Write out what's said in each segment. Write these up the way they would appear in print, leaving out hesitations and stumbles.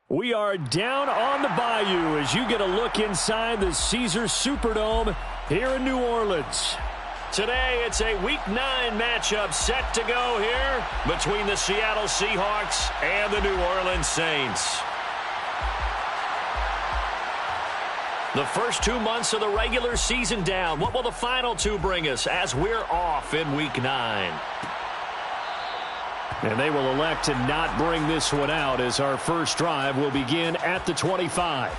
We are down on the bayou as you get a look inside the Caesars Superdome here in New Orleans. Today, it's a Week 9 matchup set to go here between the Seattle Seahawks and the New Orleans Saints. The first 2 months of the regular season down. What will the final two bring us as we're off in Week 9? And they will elect to not bring this one out as our first drive will begin at the 25.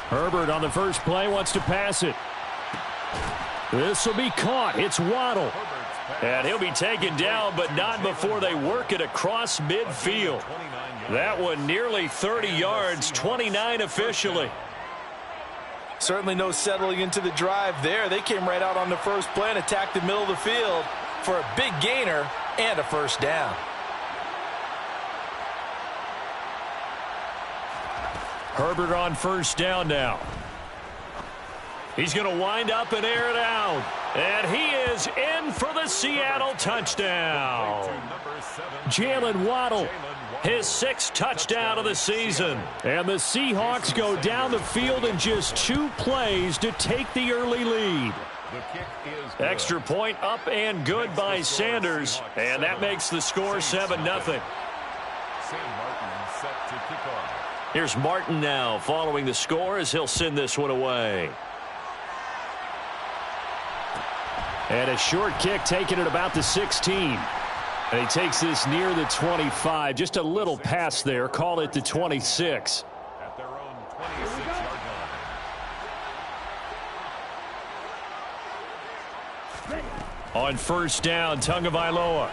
Herbert on the first play wants to pass it. This will be caught. It's Waddle. And he'll be taken down, but not before they work it across midfield. That one nearly 30 yards, 29 officially. Certainly no settling into the drive there. They came right out on the first play and attacked the middle of the field for a big gainer and a first down. Herbert on first down now. He's going to wind up and air it out. And he is in for the Seattle touchdown. Jalen Waddle, his 6th touchdown of the season. And the Seahawks go down the field in just 2 plays to take the early lead. Extra point up and good by Sanders. And that makes the score 7-0. Here's Martin now following the score as he'll send this one away. And a short kick taken at about the 16. And he takes this near the 25. Just a little pass there. Call it the 26. At their own 26-yard line. On first down, Tagovailoa.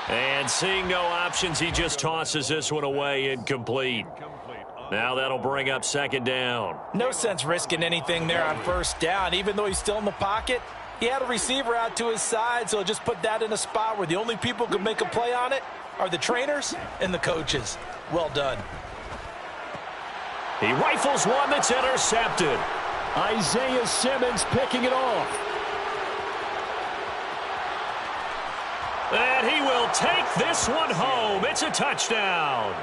And seeing no options, he just tosses this one away incomplete. Now that'll bring up second down. No sense risking anything there on first down. Even though he's still in the pocket, he had a receiver out to his side, so just put that in a spot where the only people who can make a play on it are the trainers and the coaches. Well done. He rifles one that's intercepted. Isaiah Simmons picking it off. And he will take this one home. It's a touchdown.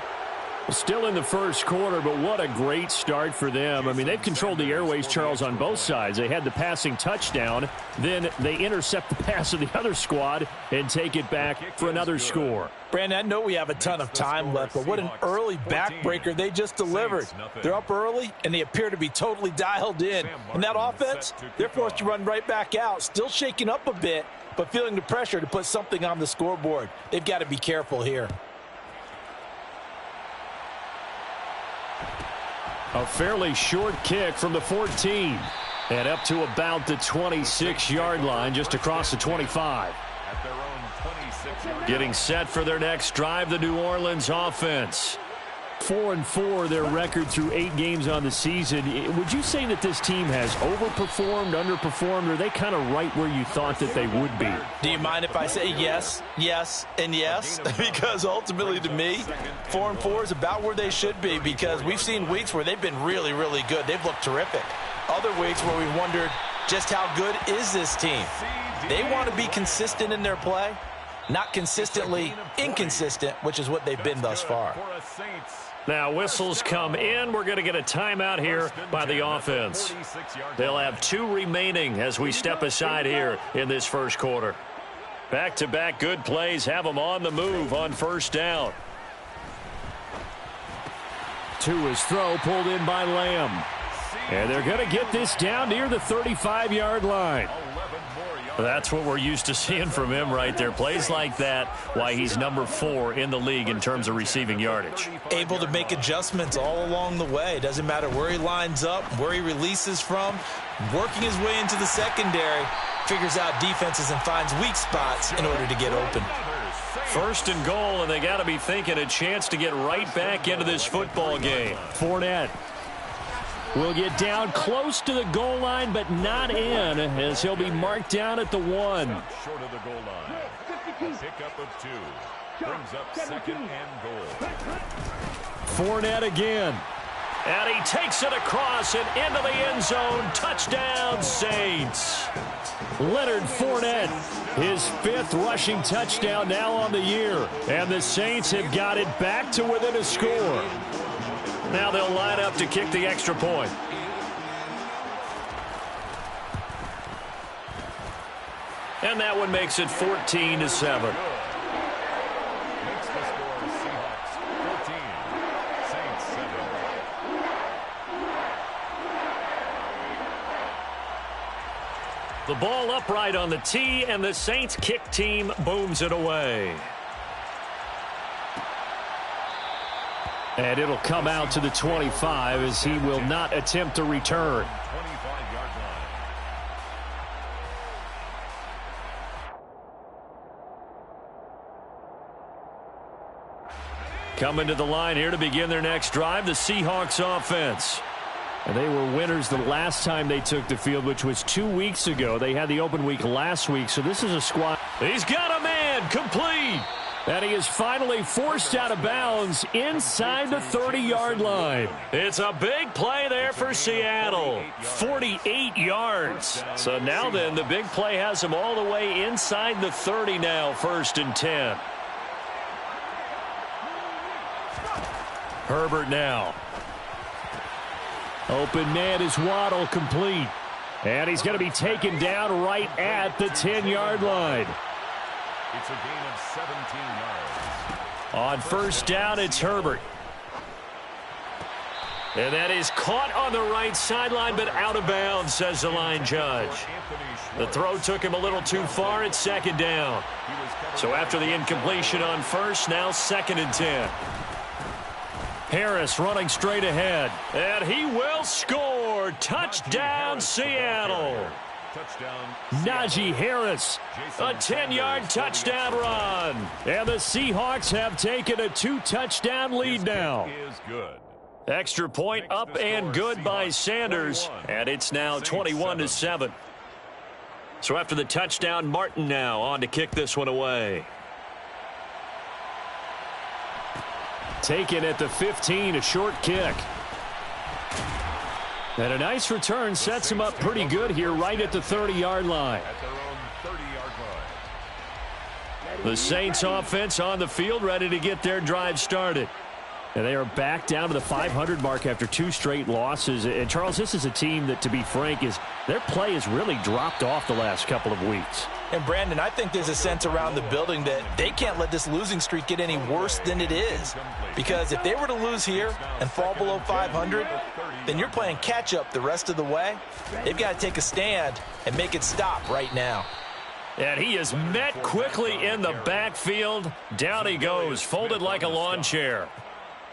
Still in the first quarter, but what a great start for them. I mean, they've controlled the airways, Charles, on both sides. They had the passing touchdown. Then they intercept the pass of the other squad and take it back for another score. Brandon, I know we have a ton of time left, but what an early backbreaker they just delivered. They're up early, and they appear to be totally dialed in. And that offense, they're forced to run right back out, still shaking up a bit, but feeling the pressure to put something on the scoreboard. They've got to be careful here. A fairly short kick from the 14. And up to about the 26-yard line, just across the 25. At their own 26-yard line. Getting set for their next drive, the New Orleans offense. 4-4 their record through 8 games on the season. Would you say that this team has overperformed, underperformed, or are they kind of right where you thought that they would be? Do you mind if I say yes, yes, and yes? Because ultimately to me, 4-4 is about where they should be, because we've seen weeks where they've been really, really good. They've looked terrific. Other weeks where we've wondered just how good is this team. They want to be consistent in their play, not consistently inconsistent, which is what they've been thus far. Now whistles come in. We're going to get a timeout here by the offense. They'll have 2 remaining as we step aside here in this first quarter. Back-to-back good plays have them on the move on first down. To his throw, pulled in by Lamb. And they're going to get this down near the 35-yard line. That's what we're used to seeing from him right there. Plays like that, why he's number 4 in the league in terms of receiving yardage. Able to make adjustments all along the way. Doesn't matter where he lines up, where he releases from. Working his way into the secondary, figures out defenses and finds weak spots in order to get open. First and goal, and they got to be thinking a chance to get right back into this football game. Fournette. will get down close to the goal line, but not in, as he'll be marked down at the 1. Short of the goal line. A pickup of 2. Brings up second and goal. Fournette again. And he takes it across and into the end zone. Touchdown, Saints. Leonard Fournette, his 5th rushing touchdown now on the year. And the Saints have got it back to within a score. Now they'll line up to kick the extra point. And that one makes it 14-7. The ball upright on the tee, and the Saints kick team booms it away. And it'll come out to the 25 as he will not attempt a return. 25-yard line. Coming to the line here to begin their next drive, the Seahawks offense. And they were winners the last time they took the field, which was 2 weeks ago. They had the open week last week, so this is a squad. He's got a man, complete. And he is finally forced out of bounds inside the 30-yard line. It's a big play there for Seattle. 48 yards. So now then, the big play has him all the way inside the 30 now, 1st and 10. Herbert now. Open man is Waddle, complete. And he's going to be taken down right at the 10-yard line. It's a gain of 17 yards. On 1st down, it's Herbert. And that is caught on the right sideline, but out of bounds, says the line judge. The throw took him a little too far. It's 2nd down. So after the incompletion on 1st, now 2nd and 10. Harris running straight ahead, and he will score. Touchdown, Seattle. Najee Harris, a 10-yard touchdown run. And the Seahawks have taken a 2-touchdown lead now. Extra point up and good by Sanders, and it's now 21-7. So after the touchdown, Martin now on to kick this one away. Taken at the 15, a short kick. And a nice return sets him up pretty good here right at the 30-yard line. The Saints offense on the field ready to get their drive started. And they are back down to the 500 mark after 2 straight losses. And, Charles, this is a team that, to be frank, their play has really dropped off the last couple of weeks. And, Brandon, I think there's a sense around the building that they can't let this losing streak get any worse than it is. Because if they were to lose here and fall below 500, then you're playing catch-up the rest of the way. They've got to take a stand and make it stop right now. And he is met quickly in the backfield. Down he goes, folded like a lawn chair.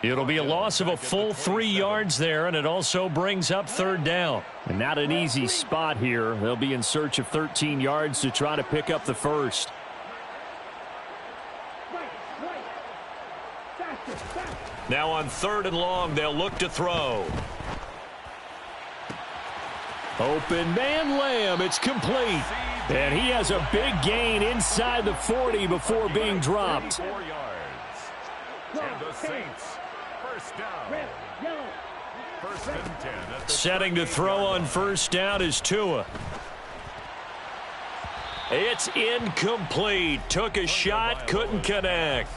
It'll be a loss of a full 3 yards there, and it also brings up 3rd down. And not an easy spot here. They'll be in search of 13 yards to try to pick up the 1st. Now on 3rd and long, they'll look to throw. Open man Lamb, it's complete. And he has a big gain inside the 40 before being dropped. 4 yards. And the Saints. First down. 1st and 10. Setting to throw on 1st down is Tua. It's incomplete. Took a shot, couldn't connect.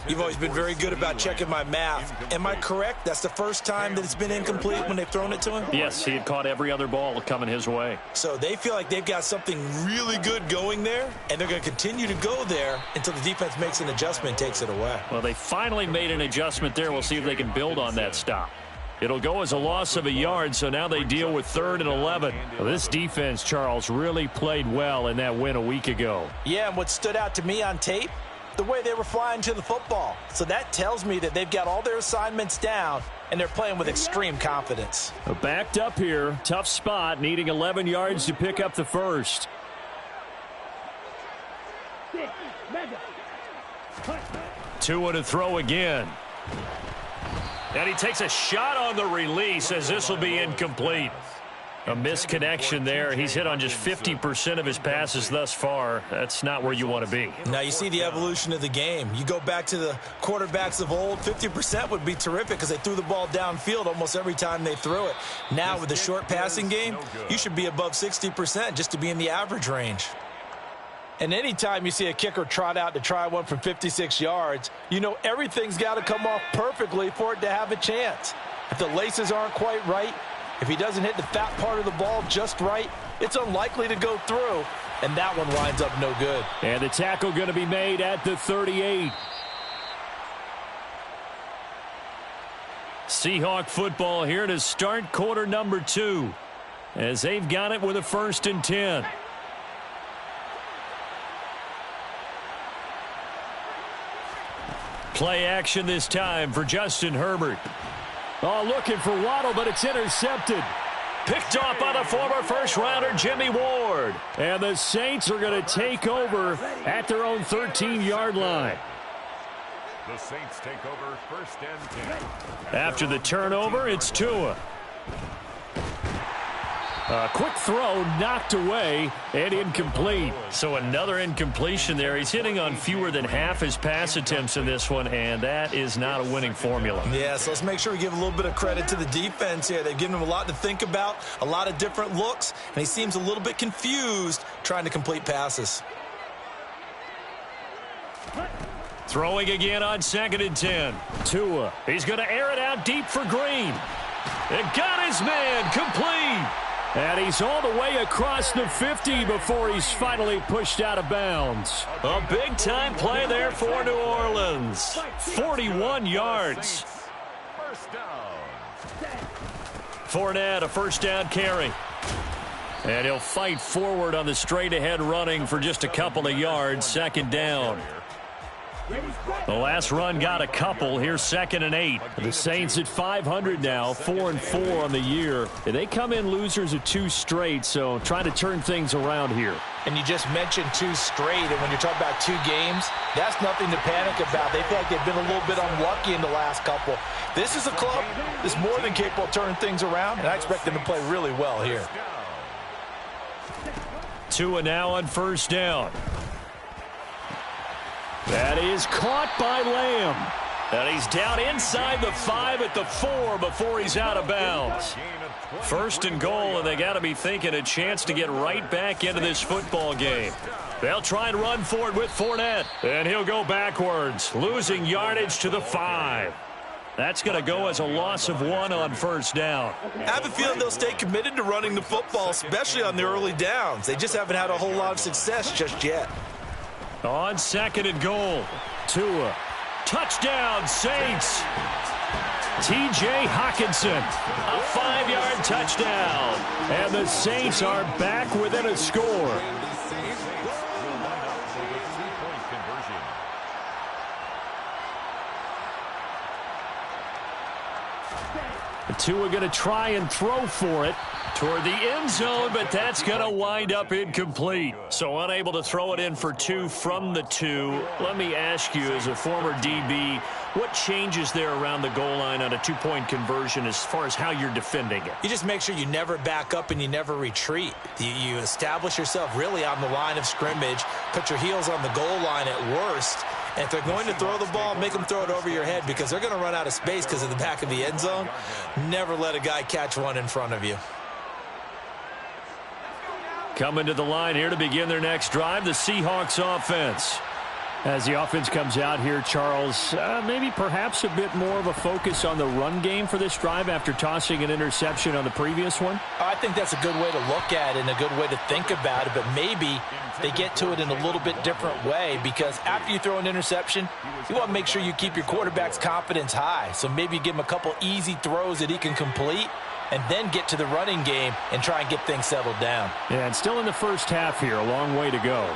You've always been very good about checking my math. Am I correct? That's the first time that it's been incomplete when they've thrown it to him? Yes, he had caught every other ball coming his way. So they feel like they've got something really good going there, and they're going to continue to go there until the defense makes an adjustment and takes it away. Well, they finally made an adjustment there. We'll see if they can build on that stop. It'll go as a loss of a yard, so now they deal with 3rd and 11. Well, this defense, Charles, really played well in that win a week ago. Yeah, and what stood out to me on tape, the way they were flying to the football. So that tells me that they've got all their assignments down, and they're playing with extreme confidence. Backed up here, tough spot, needing 11 yards to pick up the 1st. Tua to throw again. And he takes a shot on the release as this will be incomplete. A misconnection there. He's hit on just 50% of his passes thus far. That's not where you want to be. Now you see the evolution of the game. You go back to the quarterbacks of old, 50% would be terrific because they threw the ball downfield almost every time they threw it. Now with the short passing game, you should be above 60% just to be in the average range. And anytime you see a kicker trot out to try one from 56 yards, you know everything's got to come off perfectly for it to have a chance. If the laces aren't quite right, if he doesn't hit the fat part of the ball just right, it's unlikely to go through, and that one winds up no good. And the tackle going to be made at the 38. Seahawk football here to start quarter number 2 as they've got it with a 1st and 10. Play action this time for Justin Herbert. Oh, looking for Waddle, but it's intercepted. Picked off by the former first-rounder Jimmy Ward. And the Saints are going to take over at their own 13-yard line. The Saints take over 1st and 10. After the turnover, it's Tua. A quick throw knocked away and incomplete. So another incompletion there. He's hitting on fewer than half his pass attempts in this one, and that is not a winning formula. Yeah, so let's make sure we give a little bit of credit to the defense here. They've given him a lot to think about, a lot of different looks, and he seems a little bit confused trying to complete passes. Throwing again on 2nd and 10. Tua. He's going to air it out deep for Green. And got his man complete. And he's all the way across the 50 before he's finally pushed out of bounds. A big-time play there for New Orleans. 41 yards. First down. Fournette, a first down carry. And he'll fight forward on the straight-ahead running for just a couple of yards. 2nd down. The last run got a couple. Here's 2nd and 8. The Saints at 500 now, 4-4 on the year. They come in losers of 2 straight, so trying to turn things around here. And you just mentioned 2 straight, and when you're talking about 2 games, that's nothing to panic about. They feel like they've been a little bit unlucky in the last couple. This is a club that's more than capable of turning things around, and I expect them to play really well here. Tua now on 1st down. That is caught by Lamb. And he's down inside the 5 at the 4 before he's out of bounds. 1st and goal, and they got to be thinking a chance to get right back into this football game. They'll try and run for it with Fournette. And he'll go backwards, losing yardage to the 5. That's going to go as a loss of 1 on 1st down. I have a feeling they'll stay committed to running the football, especially on the early downs. They just haven't had a whole lot of success just yet. On 2nd and goal, Tua. Touchdown, Saints. T.J. Hockenson, a 5-yard touchdown. And the Saints are back within a score. Tua going to try and throw for it toward the end zone, but that's going to wind up incomplete. So unable to throw it in for 2 from the 2. Let me ask you, as a former DB, what changes there around the goal line on a 2-point conversion as far as how you're defending it? You just make sure you never back up and you never retreat. You establish yourself really on the line of scrimmage, put your heels on the goal line at worst. And if they're going to throw the ball, make them throw it over your head because they're going to run out of space because of the back of the end zone. Never let a guy catch one in front of you. Coming to the line here to begin their next drive, the Seahawks offense. As the offense comes out here, Charles, maybe perhaps a bit more of a focus on the run game for this drive after tossing an interception on the previous one? I think that's a good way to look at it and a good way to think about it, but maybe they get to it in a little bit different way because after you throw an interception, you want to make sure you keep your quarterback's confidence high. So maybe give him a couple easy throws that he can complete and then get to the running game and try and get things settled down. Yeah, and still in the first half here, a long way to go.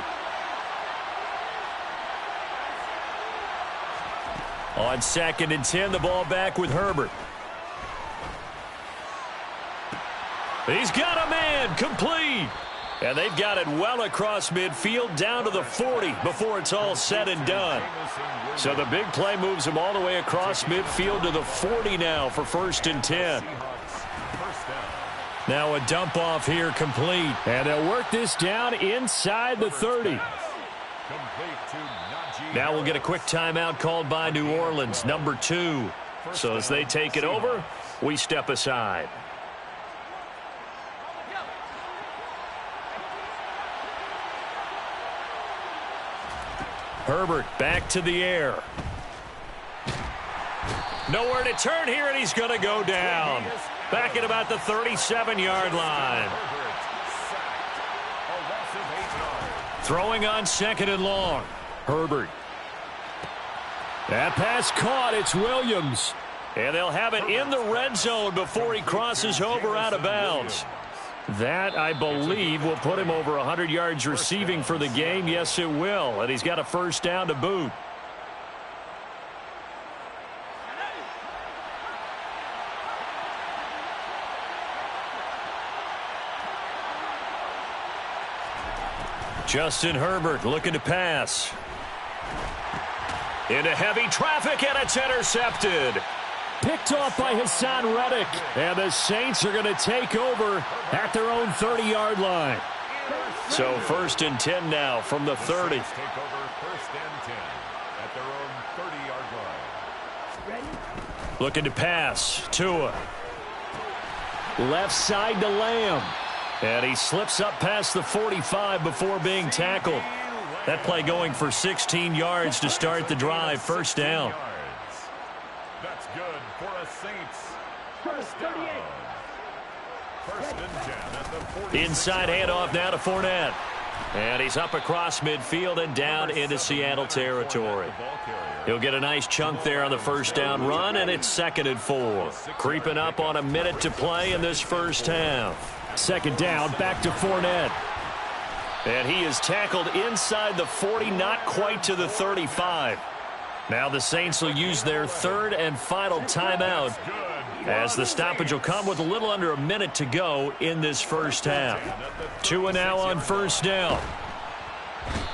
On 2nd and 10, the ball back with Herbert. He's got a man, complete. And they've got it well across midfield down to the 40 before it's all said and done. So the big play moves them all the way across midfield to the 40 now for 1st and 10. Now a dump off here complete. And they'll work this down inside the 30. Now we'll get a quick timeout called by New Orleans, number 2. So as they take it over, we step aside. Herbert back to the air. Nowhere to turn here, and he's going to go down. Back at about the 37-yard line. Throwing on 2nd and long. Herbert. That pass caught. It's Williams. And they'll have it in the red zone before he crosses over out of bounds. That, I believe, will put him over 100 yards receiving for the game. Yes, it will. And he's got a 1st down to boot. Justin Herbert looking to pass. Into heavy traffic, and it's intercepted. Picked off by Hassan Reddick. And the Saints are going to take over at their own 30-yard line. So 1st and 10 now from the 30. Take over 1st and 10 at their own 30-yard line. Looking to pass. Tua. Left side to Lamb. And he slips up past the 45 before being tackled. That play going for 16 yards to start the drive. 1st down. That's good for a Saints 1st down. 1st and 10 at the 40. Inside handoff now to Fournette. And he's up across midfield and down into Seattle territory. He'll get a nice chunk there on the 1st down run, and it's 2nd and 4. Creeping up on a minute to play in this 1st half. 2nd down, back to Fournette. And he is tackled inside the 40, not quite to the 35. Now the Saints will use their 3rd and final timeout as the stoppage will come with a little under a minute to go in this 1st half. Tua now on 1st down.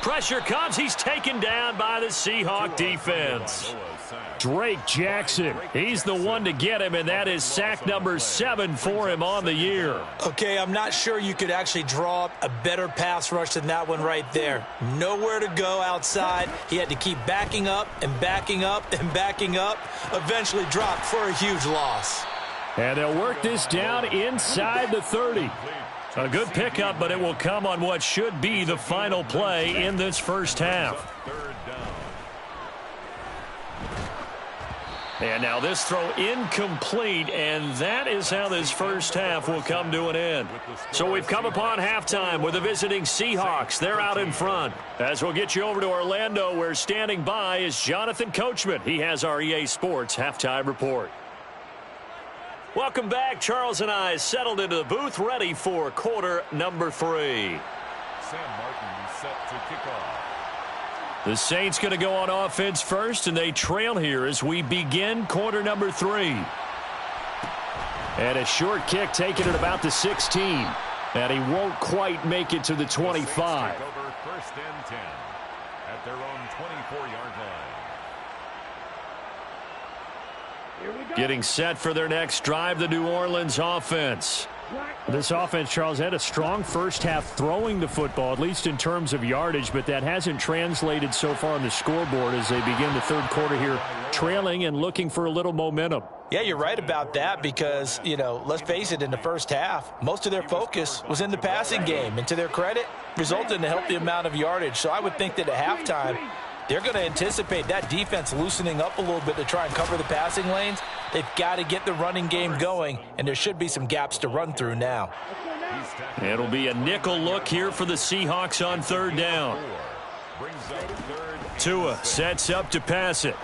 Pressure comes. He's taken down by the Seahawk defense. Drake Jackson, he's the one to get him, and that is sack number 7 for him on the year. Okay, I'm not sure you could actually draw up a better pass rush than that one right there. Nowhere to go outside. He had to keep backing up and backing up and backing up. Eventually dropped for a huge loss. And they'll work this down inside the 30. A good pickup, but it will come on what should be the final play in this 1st half. And now this throw incomplete, and that is how this 1st half will come to an end. So we've come upon halftime with the visiting Seahawks. They're out in front. As we'll get you over to Orlando, where standing by is Jonathan Coachman. He has our EA Sports halftime report. Welcome back. Charles and I settled into the booth, ready for quarter number 3. Sam Martin set to kick off. The Saints going to go on offense first, and they trail here as we begin quarter number 3. And a short kick taken at about the 16. And he won't quite make it to the 25. Take over 1st and 10 at their own 24-yard line. Getting set for their next drive, the New Orleans offense. This offense, Charles, had a strong 1st half throwing the football, at least in terms of yardage, but that hasn't translated so far on the scoreboard as they begin the 3rd quarter here, trailing and looking for a little momentum. Yeah, you're right about that because, let's face it, in the 1st half, most of their focus was in the passing game. And to their credit, resulted in a healthy amount of yardage. So I would think that at halftime, they're going to anticipate that defense loosening up a little bit to try and cover the passing lanes. They've got to get the running game going, and there should be some gaps to run through now. It'll be a nickel look here for the Seahawks on 3rd down. Tua sets up to pass it.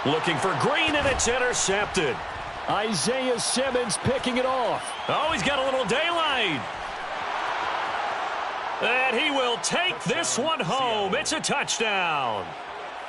Looking for Green, and it's intercepted. Isaiah Simmons picking it off. Oh, he's got a little daylight. And he will take this one home. It's a touchdown.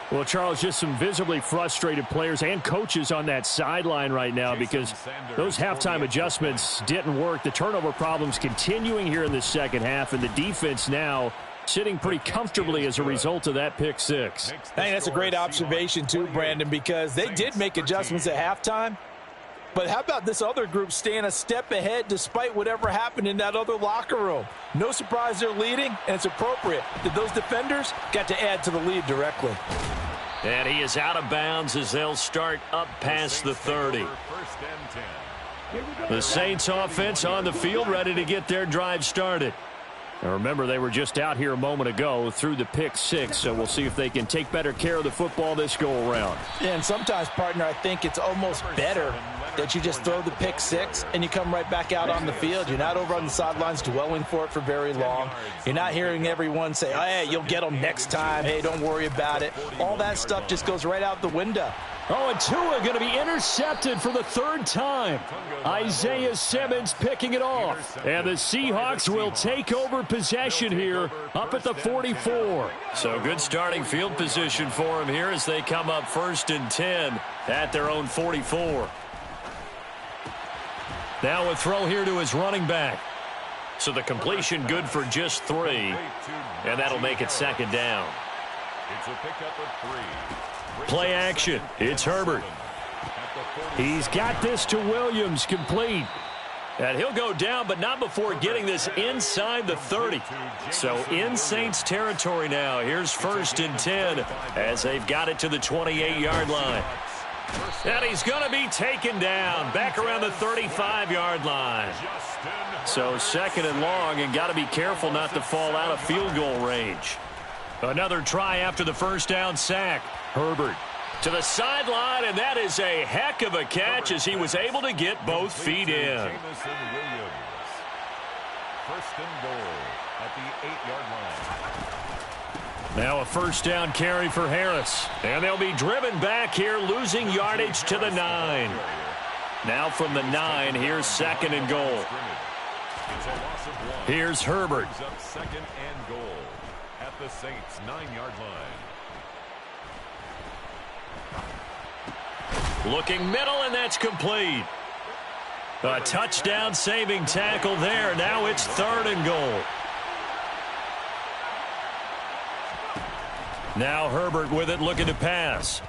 Well, Charles, just some visibly frustrated players and coaches on that sideline right now because those halftime adjustments didn't work. The turnover problems continuing here in the second half, and the defense now sitting pretty comfortably as a result of that pick six. Hey, that's a great observation too, Brandon, because they did make adjustments at halftime. But how about this other group staying a step ahead despite whatever happened in that other locker room? No surprise they're leading, and it's appropriate that those defenders got to add to the lead directly. And he is out of bounds as they'll start up past the 30. The Saints offense on the field ready to get their drive started. Now remember, they were just out here a moment ago through the pick six, so we'll see if they can take better care of the football this go-around. Yeah, and sometimes, partner, I think it's almost better that you just throw the pick six and you come right back out on the field. You're not over on the sidelines dwelling for it for very long. You're not hearing everyone say, oh, hey, you'll get them next time. Hey, don't worry about it. All that stuff just goes right out the window. Oh, and Tua going to be intercepted for the third time. Isaiah Simmons picking it off. And the Seahawks will take over possession here up at the 44. So good starting field position for them here as they come up 1st and 10 at their own 44. Now a throw here to his running back. So the completion good for just 3. And that'll make it 2nd down. It's a pickup of 3. Play action. It's Herbert. He's got this to Williams, complete. And he'll go down, but not before getting this inside the 30. So in Saints territory now. Here's 1st and 10 as they've got it to the 28-yard line. And he's going to be taken down back around the 35-yard line. So 2nd and long, and got to be careful not to fall out of field goal range. Another try after the first down sack. Herbert to the sideline, and that is a heck of a catch as he was able to get both feet in. 1st and goal at the 8-yard line. Now a 1st down carry for Harris. And they'll be driven back here, losing yardage to the 9. Now from the 9, here's 2nd and goal. Here's Herbert. 2nd and goal at the Saints' 9-yard line. Looking middle, and that's complete. A touchdown saving tackle there. Now it's 3rd and goal. Now Herbert with it, looking to pass.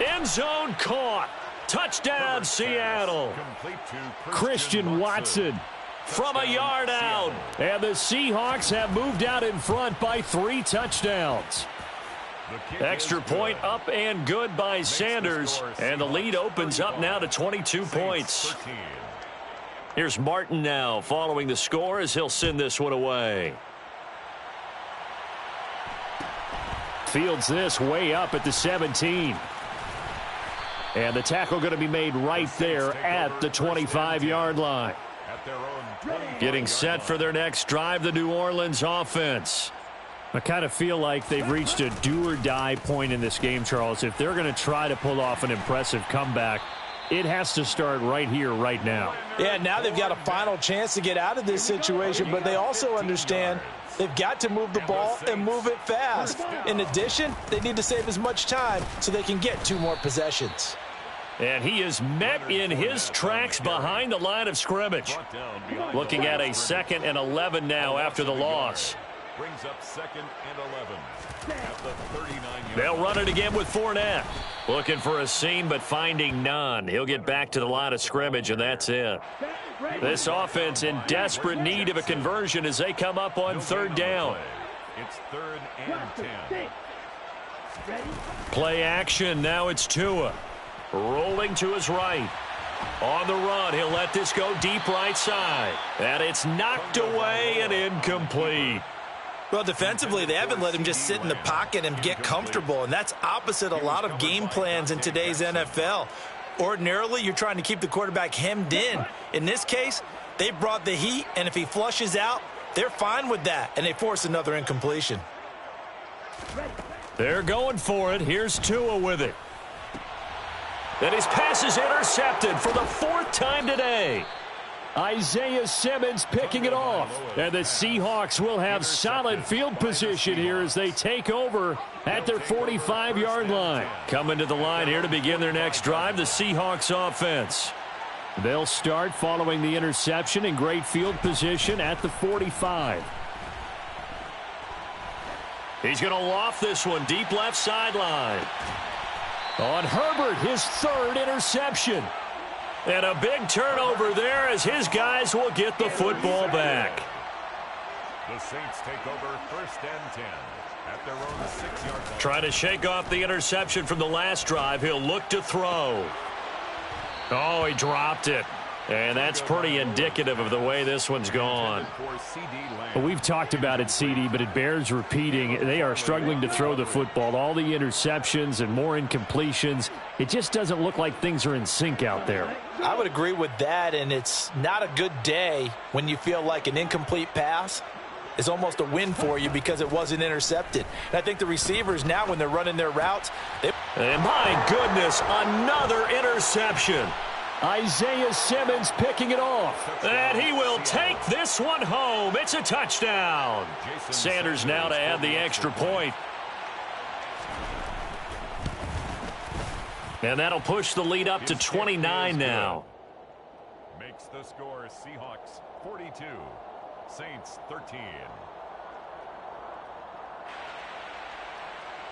End zone caught. Touchdown, Seattle. Christian Watson from a yard out. And the Seahawks have moved out in front by 3 touchdowns. Extra point up and good by Sanders. And the lead opens up now to 22 points. Here's Martin now following the score as he'll send this one away. Fields this way up at the 17. And the tackle going to be made right there at the 25-yard line. Getting set for their next drive, the New Orleans offense. I kind of feel like they've reached a do-or-die point in this game, Charles. If they're going to try to pull off an impressive comeback, it has to start right here, right now. Yeah, now they've got a final chance to get out of this situation, but they also understand they've got to move the ball and move it fast. In addition, they need to save as much time so they can get 2 more possessions. And he is met in his tracks behind the line of scrimmage. Looking at a 2nd and 11 now after the loss. Brings up 2nd and 11 at the 39-yard. They'll run it again with Fournette. Looking for a seam, but finding none. He'll get back to the line of scrimmage, and that's it. This offense in desperate need of a conversion as they come up on 3rd down. It's 3rd and 10. Play action. Now it's Tua. Rolling to his right. On the run, he'll let this go deep right side. And it's knocked away and incomplete. Well, defensively, they haven't let him just sit in the pocket and get comfortable, and that's opposite a lot of game plans in today's NFL. Ordinarily, you're trying to keep the quarterback hemmed in. In this case, they brought the heat, and if he flushes out, they're fine with that, and they force another incompletion. They're going for it. Here's Tua with it. And his pass is intercepted for the 4th time today. Isaiah Simmons picking it off. And the Seahawks will have solid field position here as they take over at their 45-yard line. Coming to the line here to begin their next drive, the Seahawks offense. They'll start following the interception in great field position at the 45. He's going to loft this one deep left sideline. On Herbert, his third interception. And a big turnover there as his guys will get the football back. The Saints take over 1st and 10 at their own 6-yard line. Trying to shake off the interception from the last drive. He'll look to throw. Oh, he dropped it. And that's pretty indicative of the way this one's gone. Well, we've talked about it, CD, but it bears repeating. They are struggling to throw the football. All the interceptions and more incompletions. It just doesn't look like things are in sync out there. I would agree with that, and it's not a good day when you feel like an incomplete pass is almost a win for you because it wasn't intercepted. And I think the receivers now, when they're running their routes, and my goodness, another interception. Isaiah Simmons picking it off. And he will take this one home. It's a touchdown. Sanders now to add the extra point. And that'll push the lead up to 29 now. Makes the score Seahawks 42, Saints 13.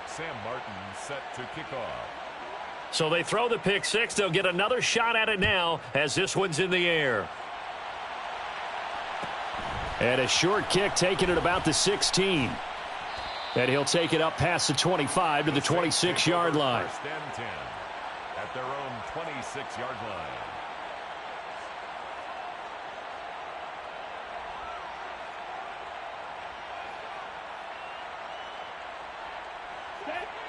Sam Martin set to kick off. So they throw the pick six. They'll get another shot at it now as this one's in the air. And a short kick taken at about the 16. And he'll take it up past the 25 to the 26-yard line. 1st and 10 at their own 26-yard line.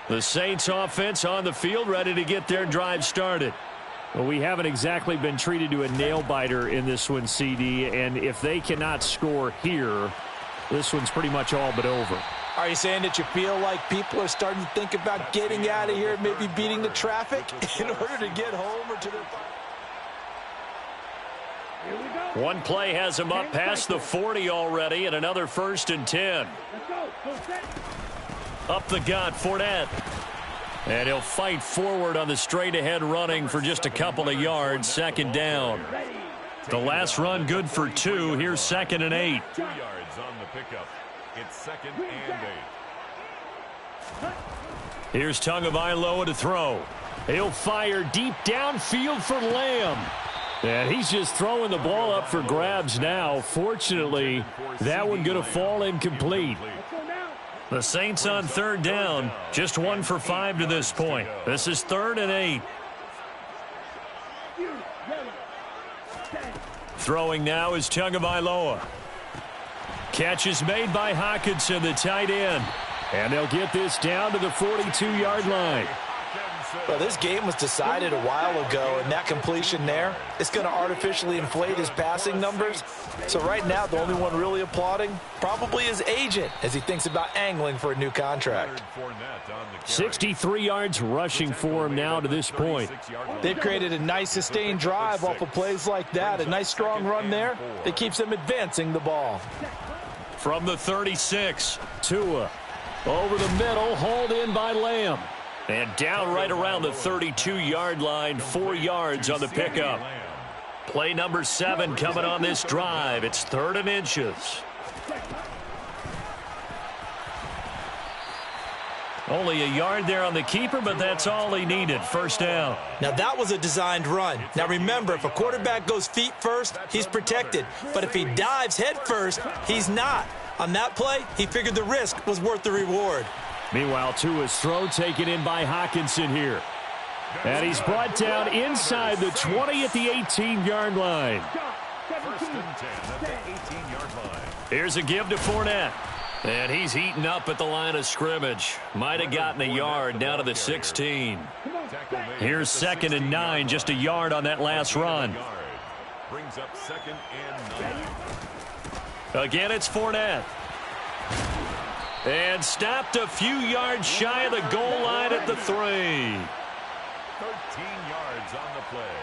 The Saints offense on the field, ready to get their drive started. Well, we haven't exactly been treated to a nail-biter in this one, CD, and if they cannot score here, this one's pretty much all but over. Are you saying that you feel like people are starting to think about getting out of here, maybe beating the traffic in order to get home or to their... One play has him up past the 40 already, and another 1st and 10. Up the gut, Fournette. And he'll fight forward on the straight-ahead running for just a couple of yards, 2nd down. The last run good for 2. Here's 2nd and 8. 2 yards on the pickup. It's 2nd and 8. Here's Tagovailoa to throw. He'll fire deep downfield for Lamb. And he's just throwing the ball up for grabs now. Fortunately, that one going to fall incomplete. The Saints on 3rd down, just 1 for 5 to this point. This is 3rd and 8. Throwing now is Tagovailoa. Catch is made by Hockenson, the tight end. And they'll get this down to the 42-yard line. Well, this game was decided a while ago, and that completion there, it's going to artificially inflate his passing numbers. So right now, the only one really applauding probably his agent as he thinks about angling for a new contract. 63 yards rushing for him now to this point. They've created a nice sustained drive off of plays like that. A nice strong run there that keeps them advancing the ball. From the 36, Tua over the middle, hauled in by Lamb. and down right around the 32-yard line, 4 yards on the pickup. Play number 7 coming on this drive. It's 3rd and inches. Only a yard there on the keeper, but that's all he needed. 1st down. Now, that was a designed run. Now, remember, if a quarterback goes feet first, he's protected. But if he dives head first, he's not. On that play, he figured the risk was worth the reward. Meanwhile, Tua's throw taken in by Hockenson here. And he's brought down inside the 20 at the 18-yard line. 1st and 10 at the 18-yard line. Here's a give to Fournette. And he's heating up at the line of scrimmage. Might have gotten a yard down to the 16. Here's 2nd and 9, just a yard on that last run. Brings up 2nd and 9. Again, it's Fournette. And stopped a few yards shy of the goal line at the 3. 13 yards on the play.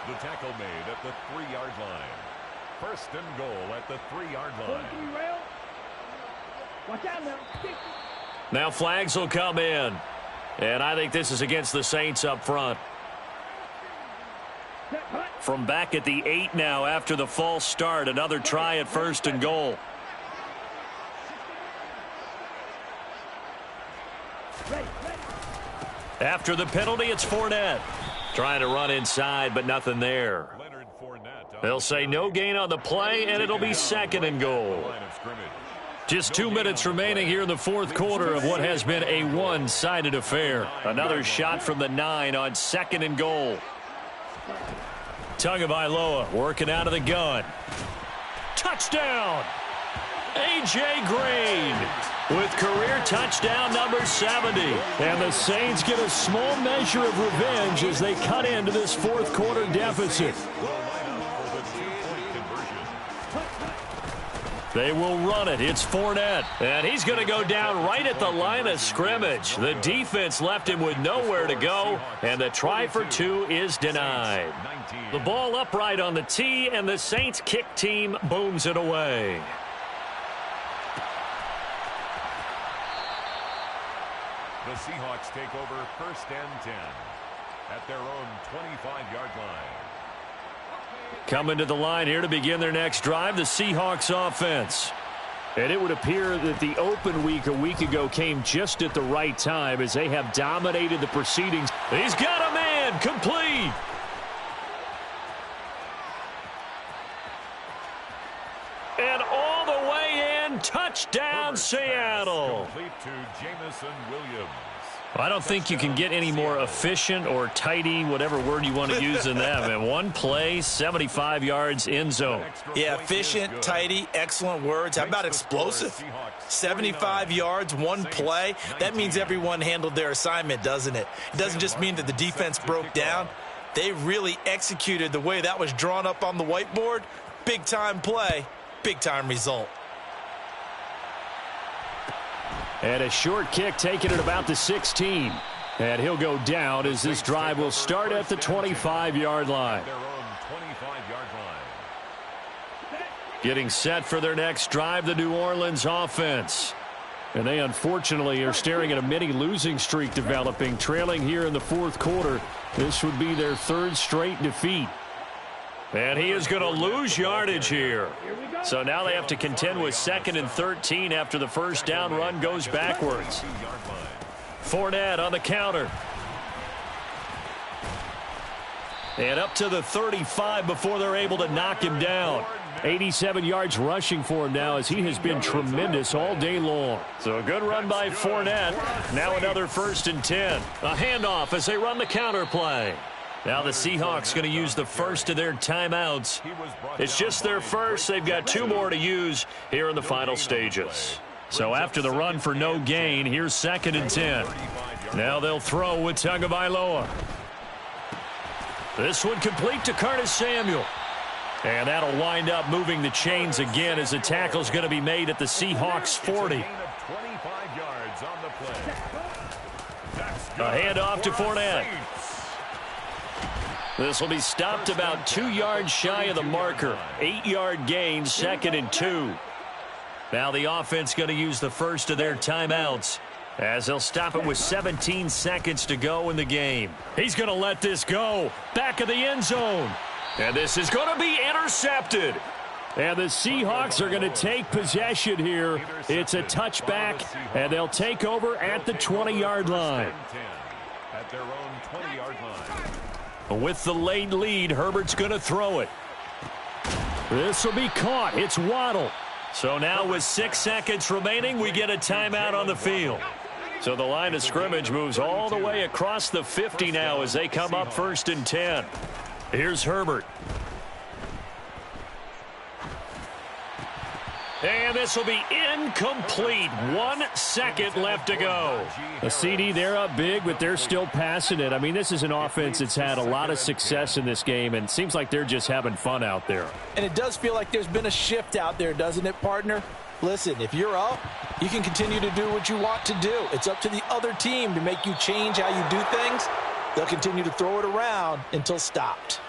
The tackle made at the 3-yard line. First and goal at the 3-yard line. Watch out now. Now flags will come in. And I think this is against the Saints up front. From back at the 8 now after the false start. Another try at first and goal. After the penalty, it's Fournette. Trying to run inside, but nothing there. They'll say no gain on the play, and it'll be second and goal. Just 2 minutes remaining here in the fourth quarter of what has been a one-sided affair. Another shot from the 9 on second and goal. Tagovailoa working out of the gun. Touchdown! A.J. Green with career touchdown number 70. And the Saints get a small measure of revenge as they cut into this fourth quarter deficit. They will run it. It's Fournette. And he's going to go down right at the line of scrimmage. The defense left him with nowhere to go. And the try for 2 is denied. The ball upright on the tee, and the Saints kick team booms it away. The Seahawks take over first and 10 at their own 25-yard line. Coming to the line here to begin their next drive, the Seahawks offense. And it would appear that the open week a week ago came just at the right time as they have dominated the proceedings. He's got a man, complete. And all the way in, touchdown Seattle. Complete to Jameson Williams. I don't think you can get any more efficient or tidy, whatever word you want to use in that. And one play, 75 yards in zone. Yeah, efficient, tidy, excellent words. How about explosive? 75 yards, one play. That means everyone handled their assignment, doesn't it? It doesn't just mean that the defense broke down. They really executed the way that was drawn up on the whiteboard. Big-time play, big-time result. And a short kick taken at about the 16. And he'll go down as this drive will start at the 25-yard line. Getting set for their next drive, the New Orleans offense. And they unfortunately are staring at a mini losing streak developing, trailing here in the fourth quarter. This would be their third straight defeat. And he is going to lose yardage here. So now they have to contend with 2nd and 13 after the first down run goes backwards. Fournette on the counter. And up to the 35 before they're able to knock him down. 87 yards rushing for him now as he has been tremendous all day long. So a good run by Fournette. Now another 1st and 10. A handoff as they run the counter play. Now the Seahawks going to use the first of their timeouts. It's just their first. They've got 2 more to use here in the final stages. So after the run for no gain, here's 2nd and 10. Now they'll throw with Tagovailoa. This one complete to Curtis Samuel. And that'll wind up moving the chains again as the tackle's going to be made at the Seahawks 40. A handoff to Fournette. This will be stopped about 2 yards shy of the marker. 8-yard gain, 2nd and 2. Now the offense going to use the first of their timeouts as they'll stop it with 17 seconds to go in the game. He's going to let this go. Back of the end zone. And this is going to be intercepted. And the Seahawks are going to take possession here. It's a touchback, and they'll take over at the 20-yard line. At their own 20-yard line. With the late lead, Herbert's going to throw it. This will be caught. It's Waddle. So now with 6 seconds remaining, we get a timeout on the field. So the line of scrimmage moves all the way across the 50 now as they come up 1st and 10. Here's Herbert. And this will be incomplete. 1 second left to go. The CD, they're up big, but they're still passing it. I mean, this is an offense that's had a lot of success in this game, and it seems like they're just having fun out there. And it does feel like there's been a shift out there, doesn't it, partner? Listen, if you're up, you can continue to do what you want to do. It's up to the other team to make you change how you do things. They'll continue to throw it around until stopped.